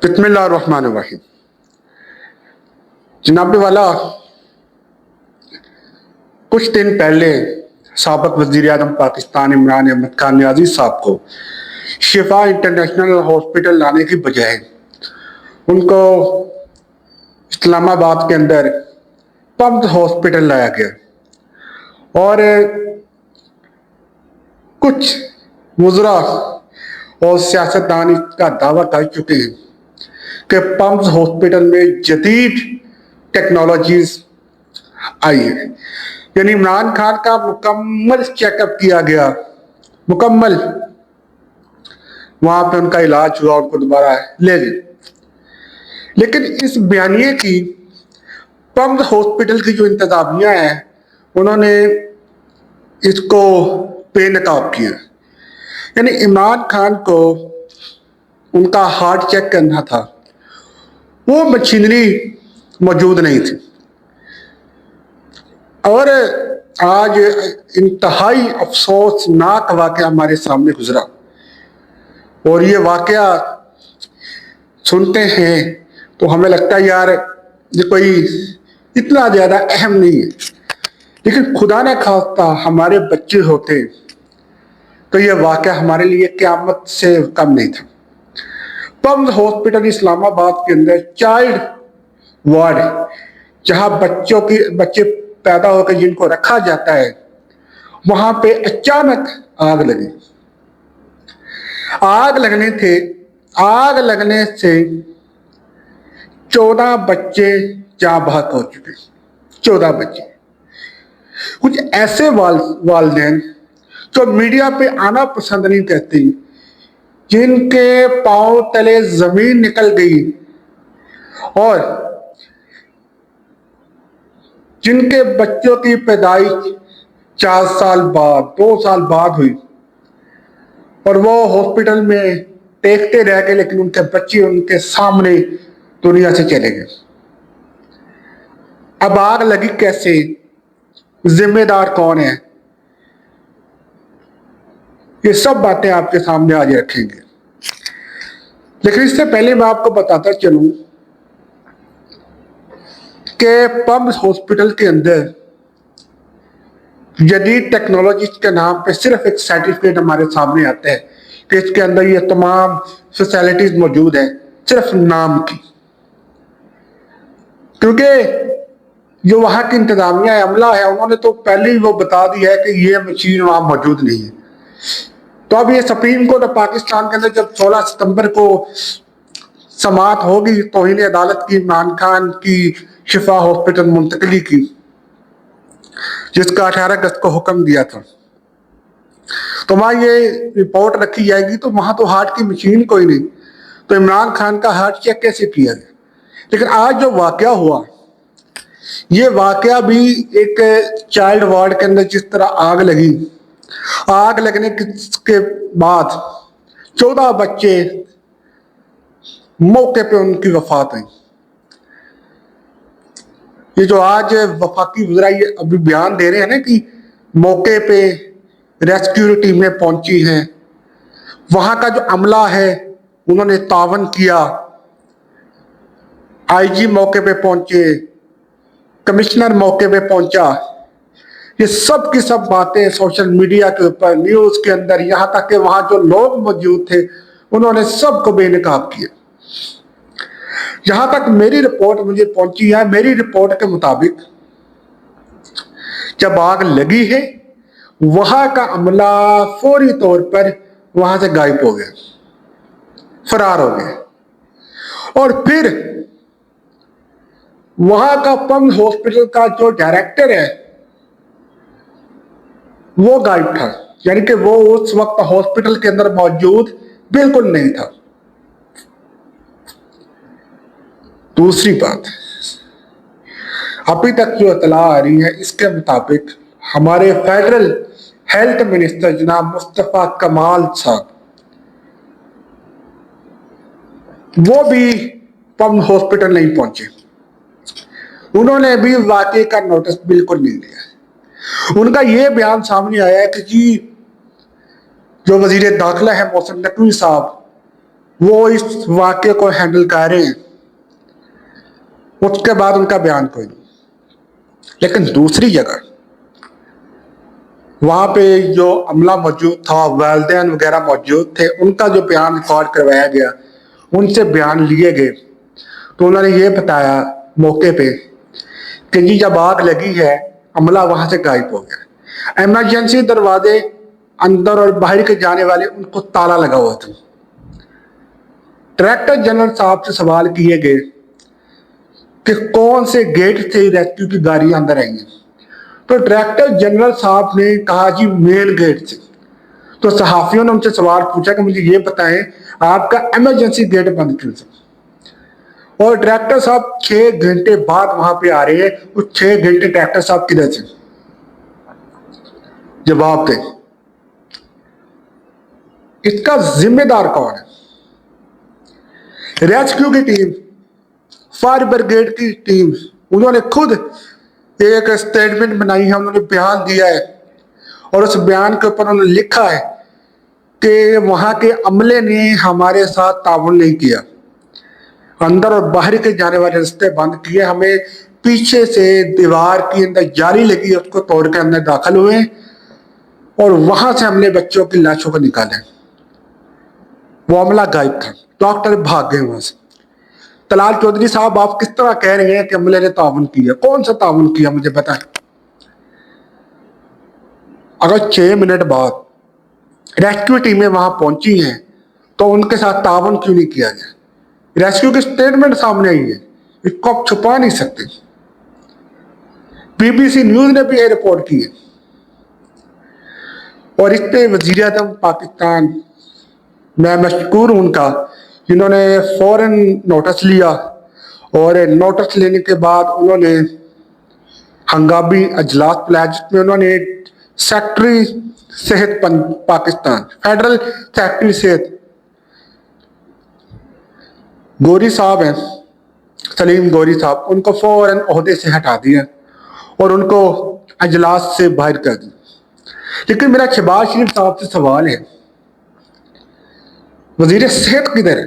بسم اللہ الرحمن الرحیم۔ جناب والا، کچھ دن پہلے سابق وزیر اعظم پاکستان عمران احمد خان نیازی صاحب کو شفا انٹرنیشنل ہاسپٹل لانے کی بجائے ان کو اسلام آباد کے اندر پمز ہاسپٹل لایا گیا، اور کچھ وزراء اور سیاستدان اس کا دعویٰ کر چکے ہیں کہ پمز ہاسپٹل میں جدید ٹیکنالوجیز آئی ہے، یعنی عمران خان کا مکمل چیک اپ کیا گیا، مکمل وہاں پہ ان کا علاج ہوا، ان کو دوبارہ لے گئے۔ لیکن اس بیانیے کی پمز ہاسپٹل کی جو انتظامیہ ہے انہوں نے اس کو بے نقاب کیا، یعنی عمران خان کو ان کا ہارٹ چیک کرنا تھا، وہ مشینری موجود نہیں تھی، اور آج انتہائی افسوسناک واقعہ ہمارے سامنے گزرا، اور یہ واقعہ سنتے ہیں تو ہمیں لگتا ہے یار یہ کوئی اتنا زیادہ اہم نہیں ہے، لیکن خدا نہ خواستہ ہمارے بچے ہوتے تو یہ واقعہ ہمارے لیے قیامت سے کم نہیں تھا۔ پمز ہاسپٹل اسلام آباد کے اندر چائلڈ وارڈ، جہاں بچے پیدا ہو کے جن کو رکھا جاتا ہے، وہاں پہ اچانک آگ لگی۔ آگ لگنے سے 14 بچے جاں بحق ہو چکے، 14 بچے۔ کچھ ایسے والدین جو میڈیا پہ آنا پسند نہیں کرتے، جن کے پاؤں تلے زمین نکل گئی اور جن کے بچوں کی پیدائش 4 سال بعد 2 سال بعد ہوئی، اور وہ ہاسپٹل میں دیکھتے رہ گئے، لیکن ان کے بچے ان کے سامنے دنیا سے چلے گئے۔ اب آگ لگی کیسے؟ ذمہ دار کون ہے؟ یہ سب باتیں آپ کے سامنے آج رکھیں گے، لیکن اس سے پہلے میں آپ کو بتاتا چلوں کہ پمز ہاسپٹل کے اندر جدید ٹیکنالوجی کے نام پہ صرف ایک سرٹیفکیٹ ہمارے سامنے آتا ہے کہ اس کے اندر یہ تمام فیسلٹیز موجود ہیں، صرف نام کی، کیونکہ جو وہاں کی انتظامیہ عملہ ہے انہوں نے تو پہلے ہی وہ بتا دیا ہے کہ یہ مشین وہاں موجود نہیں ہے۔ تو اب یہ سپریم کورٹ پاکستان کے اندر جب 16 ستمبر کو سماعت ہوگی توہین عدالت کی عمران خان کی شفا ہاسپٹل منتقلی کی، جس کا 18 اگست کو حکم دیا تھا، تو وہاں یہ رپورٹ رکھی جائے گی، تو وہاں تو ہارٹ کی مشین کوئی نہیں، تو عمران خان کا ہارٹ چیک کیسے کیا گیا؟ لیکن آج جو واقعہ ہوا، یہ واقعہ بھی ایک چائلڈ وارڈ کے اندر جس طرح آگ لگی، آگ لگنے کے بعد 14 بچے موقع پہ ان کی وفات ہوئی۔ یہ جو آج وفاقی وزراء یہ ابھی بیان دے رہے ہیں نا کہ موقع پہ ریسکیو ٹیمیں پہنچی ہیں، وہاں کا جو عملہ ہے انہوں نے تعاون کیا، آئی جی موقع پہ پہنچے، کمشنر موقع پہ پہنچا، یہ سب کی سب باتیں سوشل میڈیا کے اوپر، نیوز کے اندر، یہاں تک کہ وہاں جو لوگ موجود تھے انہوں نے سب کو بے نقاب کیا۔ جہاں تک میری رپورٹ مجھے پہنچی ہے، میری رپورٹ کے مطابق جب آگ لگی ہے وہاں کا عملہ فوری طور پر وہاں سے غائب ہو گیا، فرار ہو گیا، اور پھر وہاں کا پمز ہاسپٹل کا جو ڈائریکٹر ہے وہ غائب تھا، یعنی کہ وہ اس وقت ہاسپٹل کے اندر موجود بالکل نہیں تھا۔ دوسری بات، ابھی تک جو اطلاع آ رہی ہے اس کے مطابق ہمارے فیڈرل ہیلتھ منسٹر جناب مصطفیٰ کمال صاحب، وہ بھی پمز ہاسپٹل نہیں پہنچے، انہوں نے بھی واقعے کا نوٹس بالکل نہیں لیا۔ ان کا یہ بیان سامنے آیا ہے کہ جی جو وزیر داخلہ ہے محسن نقوی صاحب، وہ اس واقعے کو ہینڈل کر رہے ہیں، اس کے بعد ان کا بیان کوئی نہیں. لیکن دوسری جگہ وہاں پہ جو عملہ موجود تھا، والدین وغیرہ موجود تھے، ان کا جو بیان ریکارڈ کروایا گیا، ان سے بیان لیے گئے، تو انہوں نے یہ بتایا موقع پہ کہ جی جب آگ لگی ہے عملہ وہاں سے غائب ہو گیا. ایمرجنسی دروازے اندر اور باہر کے جانے والے ان کو تالا لگا ہوا تھا. ڈائریکٹر جنرل صاحب سے سوال کیے گئے کہ کون سے گیٹ سے ریسکیو کی گاڑیاں اندر آئی ہیں، تو ڈائریکٹر جنرل صاحب نے کہا جی مین گیٹ سے. تو صحافیوں نے ان سے سوال پوچھا کہ مجھے یہ بتائیں آپ کا ایمرجنسی گیٹ بند کیوں تھا، اور ڈائریکٹر صاحب 6 گھنٹے بعد وہاں پہ آ رہے ہیں. وہ 6 گھنٹے ڈائریکٹر صاحب کدھر تھے؟ جواب دیں. اس کا ذمہ دار کون ہے؟ ریسکیو کی ٹیم، فائر بریگیڈ کی ٹیم، انہوں نے خود ایک اسٹیٹمنٹ بنائی ہے، انہوں نے بیان دیا ہے، اور اس بیان کے اوپر انہوں نے لکھا ہے کہ وہاں کے عملے نے ہمارے ساتھ تعاون نہیں کیا، اندر اور باہر کے جانے والے راستے بند کیے، ہمیں پیچھے سے دیوار کی اندر جالی لگی، اس کو توڑ کے اندر داخل ہوئے اور وہاں سے ہم نے بچوں کی لاشوں کو نکالا. وہ عملہ غائب تھا، ڈاکٹر بھاگ گئے وہاں سے. طلال چودھری صاحب آپ کس طرح کہہ رہے ہیں کہ عملے نے تعاون کیا؟ کون سا تعاون کیا مجھے بتائیں. اگر 6 منٹ بعد ریسکیو ٹیمیں وہاں پہنچی ہیں تو ان کے ساتھ تعاون کیوں نہیں کیا گیا؟ ریسکیو کی سٹیٹمنٹ سامنے آئی ہے، اس کو آپ چھپا نہیں سکتے. BBC نیوز نے بھی یہ رپورٹ کی ہے، اور اس پہ وزیر اعظم پاکستان، میں مشکور ہوں ان کا، جنہوں نے فوراً نوٹس لیا، اور نوٹس لینے کے بعد انہوں نے ہنگامی اجلاس بلایا، جس میں انہوں نے سیکٹری صحت پاکستان، فیڈرل سیکٹری صحت گوری صاحب ہیں، سلیم گوری صاحب، ان کو فوراً عہدے سے ہٹا دیا اور ان کو اجلاس سے باہر کر دیا. لیکن میرا شہباز شریف صاحب سے سوال ہے، وزیر صحت کدھر ہے؟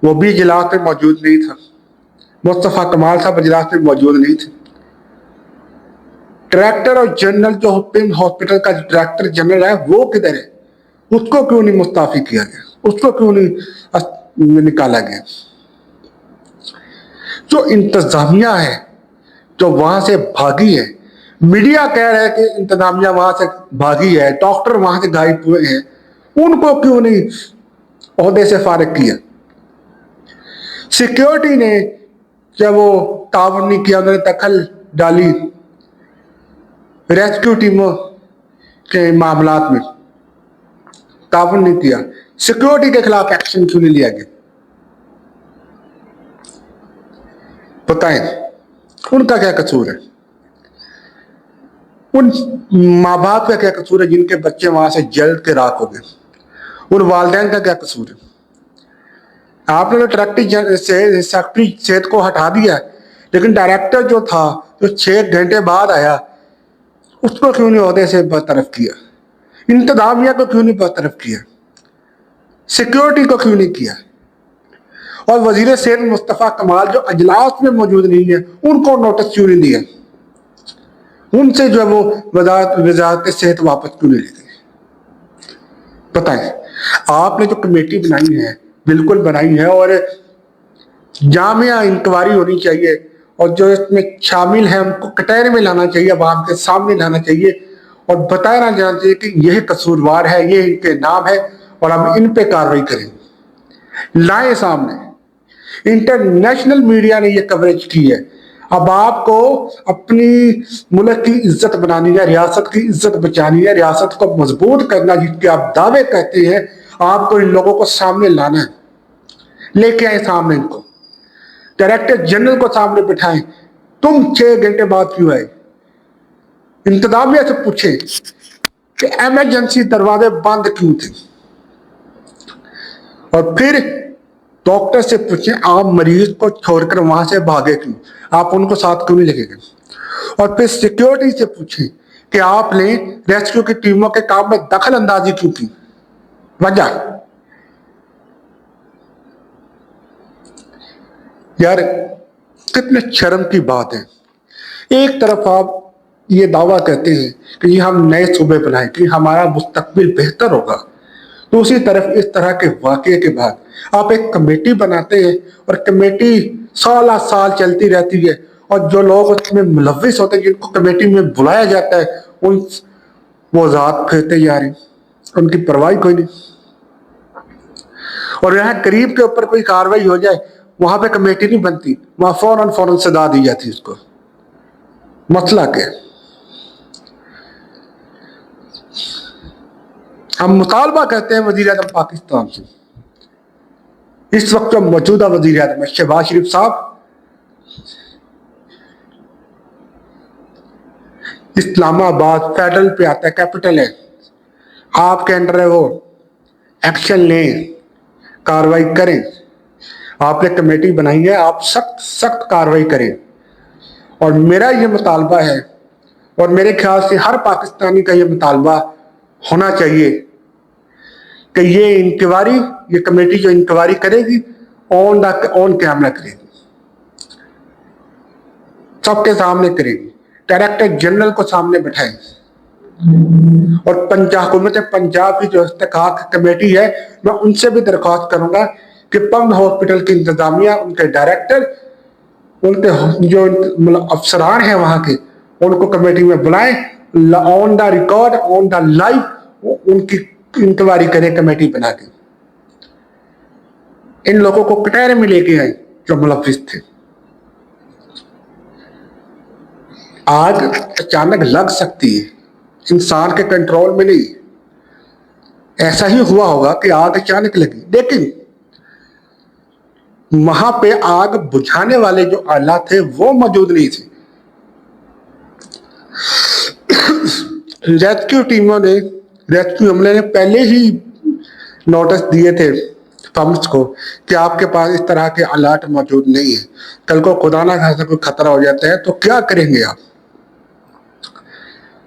وہ بھی اجلاس میں موجود نہیں تھا. مصطفیٰ کمال صاحب اجلاس میں موجود نہیں تھے. ڈائریکٹر اور جنرل جو ہاسپٹل کا ڈائریکٹر جنرل ہے وہ کدھر ہے؟ اس کو کیوں نہیں مستعفی کیا گیا؟ اس کو کیوں نہیں نکالا گیا؟ جو انتظامیہ ہے جو وہاں سے بھاگی ہے، میڈیا کہہ رہا ہے کہ انتظامیہ وہاں سے بھاگی ہے، ڈاکٹر وہاں سے غائب ہوئے ہیں، ان کو کیوں نہیں عہدے سے فارغ کیا؟ سیکیورٹی نے کیا وہ تعاون نہیں کیا؟ انہوں نے دخل ڈالی ریسکیو ٹیموں کے معاملات میں، تعاون نہیں کیا. سیکیورٹی کے خلاف ایکشن کیوں نہیں لیا گیا؟ بتائیں ان کا کیا قصور ہے؟ ان ماں باپ کا کیا قصور ہے جن کے بچے وہاں سے جل کے راکھ ہو گئے؟ ان والدین کا کیا قصور ہے؟ آپ نے ڈائریکٹر سیکٹری صحت کو ہٹا دیا، لیکن ڈائریکٹر جو تھا جو 6 گھنٹے بعد آیا، اس کو کیوں نہیں عہدے سے برطرف کیا؟ انتظامیہ کو کیوں نہیں برطرف کیا؟ سیکیورٹی کو کیوں نہیں کیا؟ اور وزیر صحت مصطفیٰ کمال جو اجلاس میں موجود نہیں ہے، ان کو نوٹس کیوں نہیں دیا؟ ان سے جو ہے وہ وزارت صحت واپس کیوں نہیں لی گئی؟ بتائیں. آپ نے جو کمیٹی بنائی ہے بالکل بنائی ہے، اور جامعہ انکوائری ہونی چاہیے، اور جو اس میں شامل ہیں ان کو کٹہرے میں لانا چاہیے، عوام کے سامنے لانا چاہیے، اور بتایا جانا چاہیے کہ یہ قصوروار ہے، یہ ان کے نام ہے، اور ہم ان پہ کارروائی کریں. لائیں سامنے. انٹرنیشنل میڈیا نے یہ کوریج کی ہے. اب آپ کو اپنی ملک کی عزت بنانی ہے، ریاست کی عزت بچانی ہے، ریاست کو مضبوط کرنا جس کے آپ دعوے کہتے ہیں، آپ کو ان لوگوں کو سامنے لانا ہے. لے کے آئے سامنے ان کو، ڈائریکٹر جنرل کو سامنے بٹھائیں. تم 6 گھنٹے بعد کیوں آئے؟ انتظامیہ سے پوچھیں کہ ایمرجنسی دروازے بند کیوں تھے، اور پھر ڈاکٹر سے پوچھیں آپ مریض کو چھوڑ کر وہاں سے بھاگے کیوں؟ آپ ان کو ساتھ کیوں نہیں لے گئے؟ اور پھر سیکیورٹی سے پوچھیں کہ آپ نے ریسکیو کی ٹیموں کے کام میں دخل اندازی کیوں کی؟ وجہ یار کتنے شرم کی بات ہے، ایک طرف آپ یہ دعویٰ کرتے ہیں کہ یہ ہم نئے صوبے بنائیں کہ ہمارا مستقبل بہتر ہوگا، دوسری طرف اس طرح کے واقعے کے بعد آپ ایک کمیٹی بناتے ہیں اور کمیٹی سالہ سال چلتی رہتی ہے، اور جو لوگ اس میں ملوث ہوتے ہیں جن کو کمیٹی میں بلایا جاتا ہے وہ ذات پھرتے جا رہے ہیں، ان کی پرواہ کوئی نہیں۔ اور یہاں قریب کے اوپر کوئی کاروائی ہو جائے وہاں پہ کمیٹی نہیں بنتی، وہاں فوراً سزا دی جاتی اس کو۔ مسئلہ کیا؟ ہم مطالبہ کرتے ہیں وزیر اعظم پاکستان سے، اس وقت جو موجودہ وزیر اعظم ہے شہباز شریف صاحب، اسلام آباد فیڈرل پہ آتا ہے، کیپٹل ہے، آپ کے انڈر ہے، وہ ایکشن لیں، کاروائی کریں۔ آپ نے کمیٹی بنائی ہے، آپ سخت کاروائی کریں۔ اور میرا یہ مطالبہ ہے، اور میرے خیال سے ہر پاکستانی کا یہ مطالبہ ہونا چاہیے کہ یہ کمیٹی جو انکوائری کرے گی آن کیمرہ کرے گی، سب کے سامنے کرے گی، ڈائریکٹر جنرل کو سامنے بٹھائے گی، اور حکومت پنجاب کی جو استحقاق کمیٹی ہے میں ان سے بھی درخواست کروں گا کہ پنگ ہاسپٹل کی انتظامیہ، ان کے ڈائریکٹر، ان کے جو افسران ہیں وہاں کے، ان کو کمیٹی میں بلائیں، آن the record, on the live ان کی انکوائری کریں کمیٹی بنا کے، ان لوگوں کو کٹہرے میں لے کے آئیں جو ملوث تھے۔ آگ اچانک لگ سکتی ہے، انسان کے کنٹرول میں نہیں، ایسا ہی ہوا ہوگا کہ آگ اچانک لگی، لیکن وہاں پہ آگ بجھانے والے جو آلات تھے وہ موجود نہیں تھے۔ ریسکیو ٹیموں نے، ریسکیو عملے نے پہلے ہی نوٹس دیے تھے پمپس کو کہ آپ کے پاس اس طرح کے آلات موجود نہیں ہیں، کل کو خدا نہ خاصہ کوئی خطرہ ہو جاتا ہے تو کیا کریں گے آپ؟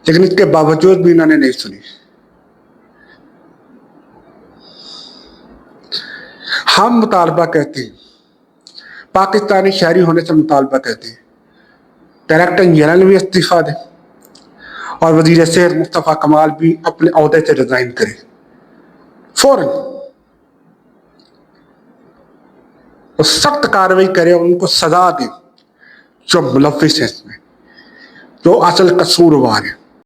لیکن اس کے باوجود بھی انہوں نے نہیں سنی۔ ہم مطالبہ کرتے ہیں، پاکستانی شہری ہونے سے مطالبہ کرتے ہیں، ڈائریکٹر جنرل بھی استعفیٰ دے اور وزیر صحت مصطفیٰ کمال بھی اپنے عہدے سے ریزائن کرے فوراً، اور سخت کارروائی کرے اور ان کو سزا دے جو ملوث ہے اس میں، جو اصل قصوروار ہے۔